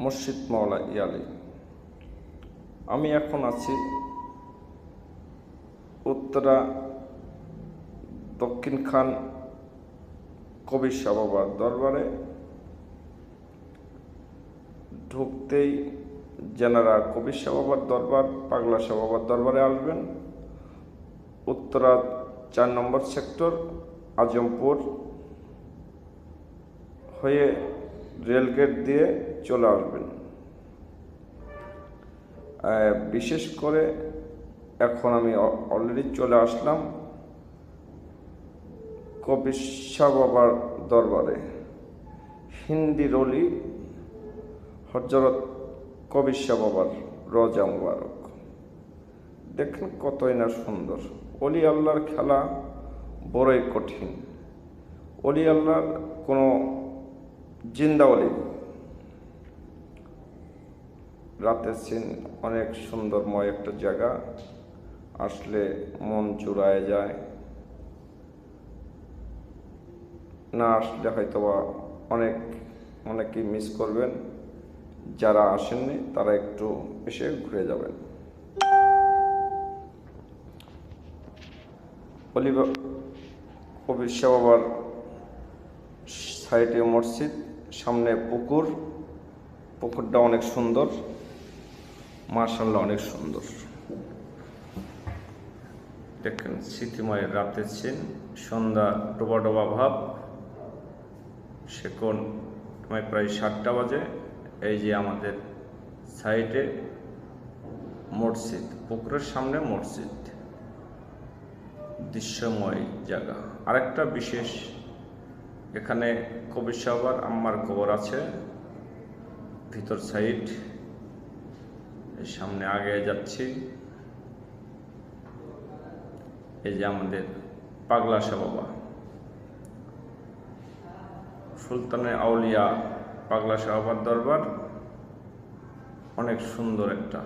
মুর্শিদ মাওলা ইয়ালি। আমি এখন আছি উত্তরা দক্ষিণ খান কবির শাহ বাবার দরবারে। ঢুকতেই যেনারা কবির শাহ বাবার দরবার, পাগলা শাহ বাবার দরবারে আসবেন, উত্তরা 4 নম্বর সেক্টর আজমপুর হয়ে রেলগেট দিয়ে চলে আসবেন। বিশেষ করে এখন আমি অলরেডি চলে আসলাম কবির শাহ বাবার দরবারে। হিন্দি রলি হযরত কবির শাহ বাবার রোজা মুবারক। দেখেন কতই না সুন্দর। অলি আল্লাহর খেলা বড়ই কঠিন। অলি আল্লাহর কোনো জিন্দা অলি। রাতের সিন অনেক সুন্দরময় একটা জায়গা, আসলে মন জুড়ায় যায়। না আসলে হয়তোবা অনেকেই মিস করবেন। যারা আসেননি তারা একটু এসে ঘুরে যাবেন। কবির শাহ বাবার সাইডে মসজিদ, সামনে পুকুরটা অনেক সুন্দর, মাশাআল্লাহ অনেক সুন্দর। দেখেন স্মৃতিময় রাতের সিন, সন্ধ্যা ডোবা ডোবা ভাব। সেখন প্রায় 7টা বাজে। এই যে আমাদের সাইডে মসজিদ, পুকুরের সামনে মসজিদ, দৃশ্যময় জায়গা। আরেকটা বিশেষ, এখানে কবির শাহ বাবার আম্মার কবর আছে ভিতর সাইড। এই সামনে আগে যাচ্ছি, এই যে আমাদের পাগলা শাহ বাবা, সুলতানে আউলিয়া পাগলা শাহ বাবার দরবার। অনেক সুন্দর একটা,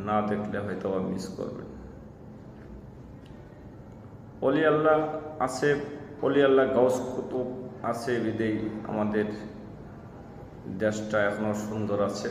না দেখলে হয়তো মিস করবেন। অলি আল্লাহ আছে, অলি আল্লাহ গাউস কুতুব আছে বিদেই আমাদের দেশটা এখনো সুন্দর আছে।